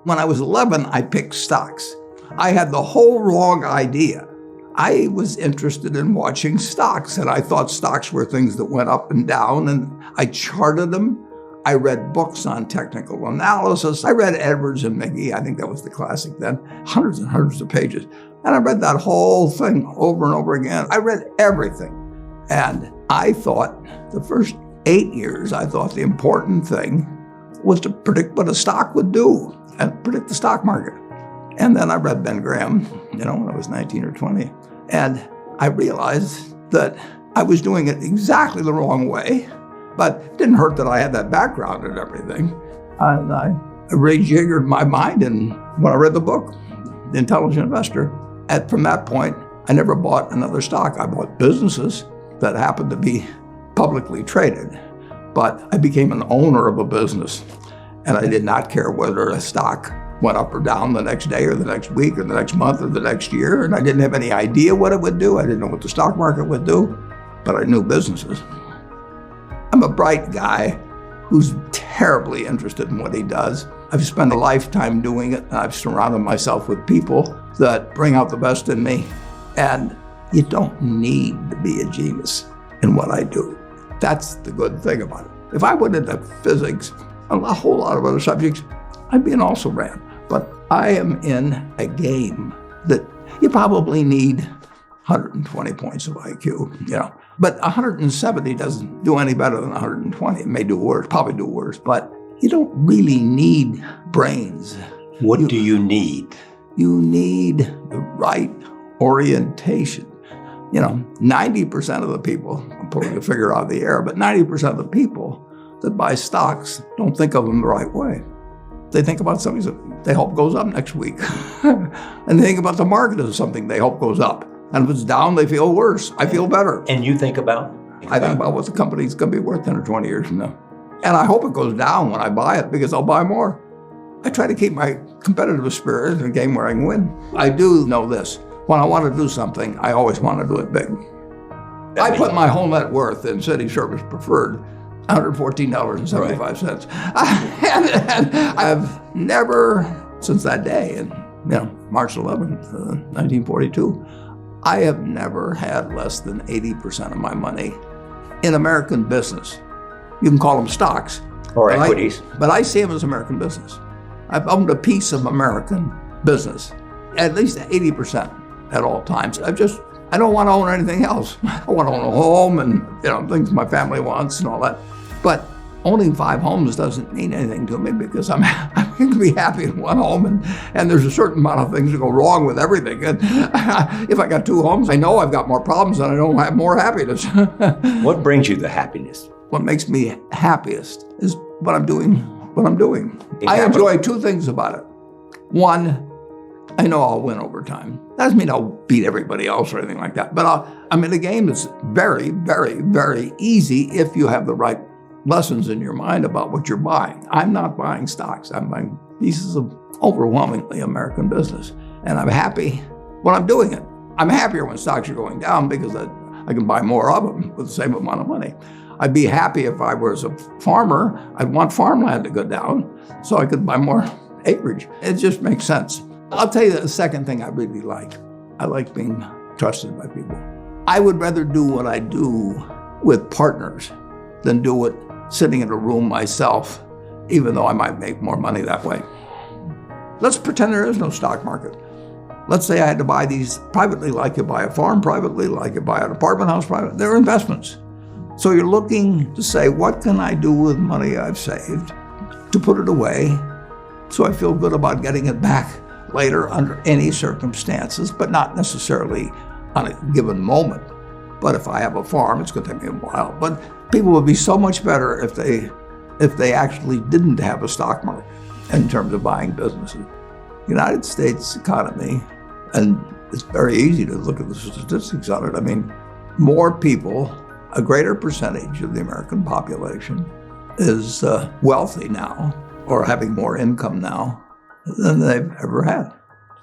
When I was 11, I picked stocks. I had the whole wrong idea. I was interested in watching stocks, and I thought stocks were things that went up and down, and I charted them. I read books on technical analysis. I read Edwards and McGee. I think that was the classic then, hundreds and hundreds of pages. And I read that whole thing over and over again. I read everything. And I thought the first 8 years, I thought the important thing was to predict what a stock would do and predict the stock market. And then I read Ben Graham, when I was 19 or 20. And I realized that I was doing it exactly the wrong way, but it didn't hurt that I had that background and everything. And I rejiggered my mind, and when I read the book, The Intelligent Investor, from that point, I never bought another stock. I bought businesses that happened to be publicly traded, but I became an owner of a business, and I did not care whether a stock went up or down the next day or the next week or the next month or the next year, and I didn't have any idea what it would do. I didn't know what the stock market would do, but I knew businesses. I'm a bright guy who's terribly interested in what he does. I've spent a lifetime doing it, and I've surrounded myself with people that bring out the best in me, and you don't need to be a genius in what I do. That's the good thing about it. If I went into physics and a whole lot of other subjects, I'd be an also-ran. But I am in a game that you probably need 120 points of IQ, But 170 doesn't do any better than 120. It may do worse, probably do worse, but you don't really need brains. What do you need? You need the right orientation. 90% of the people, I'm pulling a figure out of the air, but 90% of the people that buy stocks don't think of them the right way. They think about something that they hope goes up next week. And they think about the market as something they hope goes up. And if it's down, they feel worse. I feel better. And you think about? I think about what the company's going to be worth 10 or 20 years from now. And I hope it goes down when I buy it, because I'll buy more. I try to keep my competitive spirit in a game where I can win. I do know this. When I want to do something, I always want to do it big. I put my whole net worth in City Service Preferred, $114.75. Right. And I've never, since that day, and March 11th, 1942, I have never had less than 80% of my money in American business. You can call them stocks. Or equities. But I see them as American business. I've owned a piece of American business, at least 80% at all times. I don't want to own anything else. I want to own a home and things my family wants and all that. But owning 5 homes doesn't mean anything to me, because I can be happy in one home, and there's a certain amount of things that go wrong with everything. And if I got 2 homes, I know I've got more problems and I don't have more happiness. What brings you the happiness? What makes me happiest is what I'm doing. I enjoy 2 things about it. One, I know I'll win over time. That doesn't mean I'll beat everybody else or anything like that. But I'm in a game that's very, very, very easy if you have the right lessons in your mind about what you're buying. I'm not buying stocks. I'm buying pieces of overwhelmingly American business. And I'm happy when I'm doing it. I'm happier when stocks are going down, because I can buy more of them with the same amount of money. I'd be happy if I was a farmer. I'd want farmland to go down so I could buy more acreage. It just makes sense. I'll tell you the second thing I really like. I like being trusted by people. I would rather do what I do with partners than do it sitting in a room myself, even though I might make more money that way. Let's pretend there is no stock market. Let's say I had to buy these privately, like you buy a farm privately, like you buy an apartment house privately. They're investments. So you're looking to say, what can I do with money I've saved to put it away so I feel good about getting it back later under any circumstances, but not necessarily on a given moment. But if I have a farm, it's going to take me a while. But people would be so much better if they actually didn't have a stock market in terms of buying businesses. The United States economy, and it's very easy to look at the statistics on it. I mean, more people, a greater percentage of the American population is wealthy now, or having more income now than they've ever had.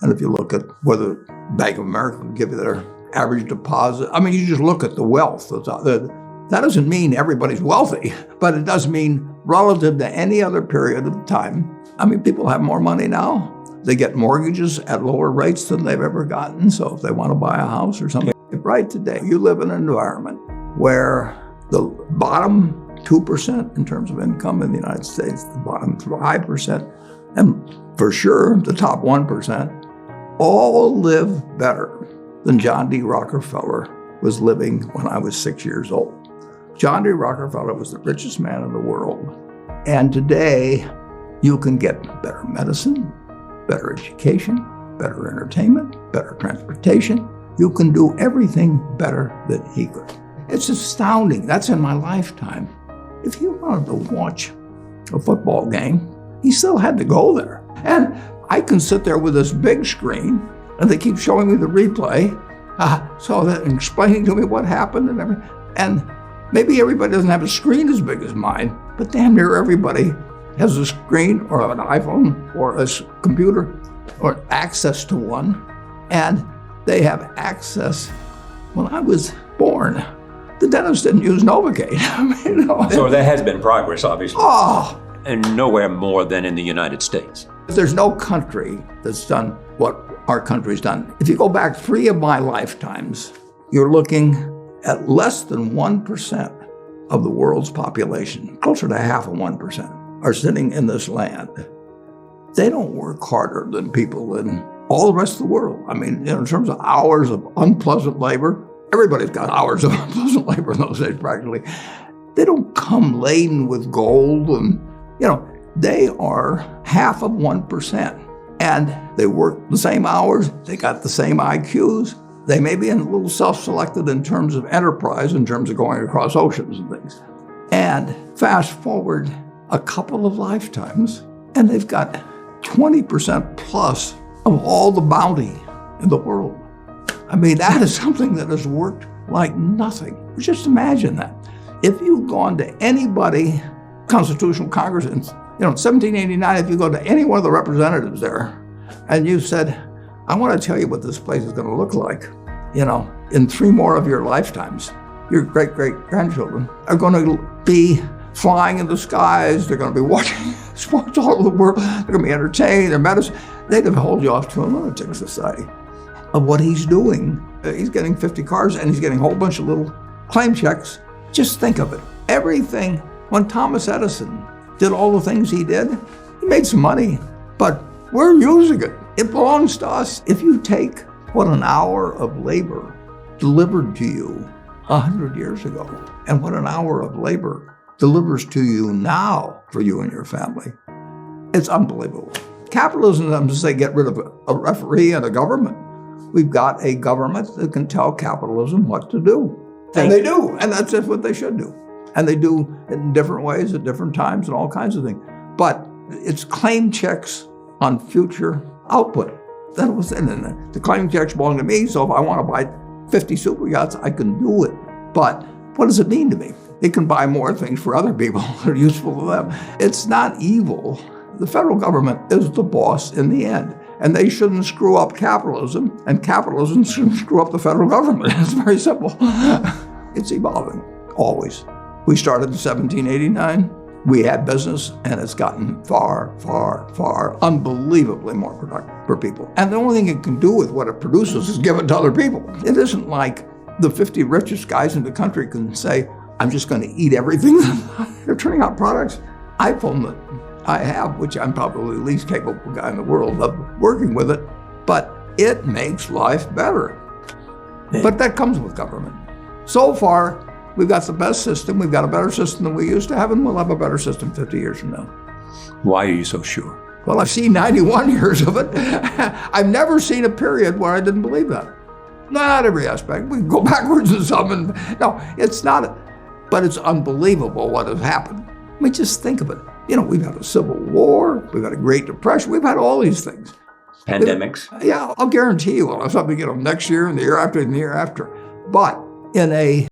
And if you look at whether Bank of America will give you their average deposit, I mean, you just look at the wealth that's out there. That doesn't mean everybody's wealthy, but it does mean relative to any other period of time. I mean, people have more money now. They get mortgages at lower rates than they've ever gotten. So if they want to buy a house or something, right today, you live in an environment where the bottom 2% in terms of income in the United States, the bottom 5%, and for sure the top 1%, all live better than John D. Rockefeller was living when I was 6 years old. John D. Rockefeller was the richest man in the world. And today, you can get better medicine, better education, better entertainment, better transportation. You can do everything better than he could. It's astounding. That's in my lifetime. If he wanted to watch a football game, he still had to go there. And I can sit there with this big screen, and they keep showing me the replay, so that explaining to me what happened and everything. And maybe everybody doesn't have a screen as big as mine, but damn near everybody has a screen or an iPhone or a computer or access to one. And they have access. When I was born, the dentist didn't use Novocaine. So there has been progress, obviously. Oh, And nowhere more than in the United States. there's no country that's done what our country's done. If you go back 3 of my lifetimes, you're looking at less than 1% of the world's population, closer to half of 1%, are sitting in this land. They don't work harder than people in all the rest of the world. I mean, in terms of hours of unpleasant labor, everybody's got hours of unpleasant labor in those days practically. They don't come laden with gold and, they are half of 1%. And they work the same hours, they got the same IQs. They may be a little self-selected in terms of enterprise, in terms of going across oceans and things. And fast forward a couple of lifetimes, and they've got 20% plus of all the bounty in the world. I mean, that is something that has worked like nothing. Just imagine that. If you've gone to anybody, Constitutional Congress, in 1789, if you go to any one of the representatives there, and you said, I want to tell you what this place is going to look like, in 3 more of your lifetimes, your great-great-grandchildren are going to be flying in the skies, they're going to be watching sports all over the world, they're going to be entertained, their medicine. They're going to hold you off to a lunatic society of what he's doing. He's getting 50 cars and he's getting a whole bunch of little claim checks. Just think of it. Everything, when Thomas Edison did all the things he did, he made some money, but we're using it. It belongs to us. If you take what an hour of labor delivered to you 100 years ago and what an hour of labor delivers to you now for you and your family, it's unbelievable. Capitalism doesn't say get rid of a referee and a government. We've got a government that can tell capitalism what to do. And they do, and that's just what they should do. And they do it in different ways at different times and all kinds of things. But it's claim checks on future output. That was it. And the claim checks belong to me, so if I want to buy 50 super yachts, I can do it. But what does it mean to me? It can buy more things for other people that are useful to them. It's not evil. The federal government is the boss in the end. And they shouldn't screw up capitalism, and capitalism shouldn't screw up the federal government. It's very simple. It's evolving, always. We started in 1789. We had business, and it's gotten far, far, far, unbelievably more productive for people. And the only thing it can do with what it produces is give it to other people. It isn't like the 50 richest guys in the country can say, I'm just going to eat everything. They're turning out products. iPhone that I have, which I'm probably the least capable guy in the world of working with it, but it makes life better. But that comes with government. So far, we've got the best system. We've got a better system than we used to have, and we'll have a better system 50 years from now. Why are you so sure? Well, I've seen 91 years of it. I've never seen a period where I didn't believe that. Not every aspect. We can go backwards in some, and no, it's not. But it's unbelievable what has happened. I mean, just think of it. We've had a civil war, we've had a Great Depression, we've had all these things. Pandemics? Yeah, I'll guarantee you we'll have something, next year and the year after and the year after. But in a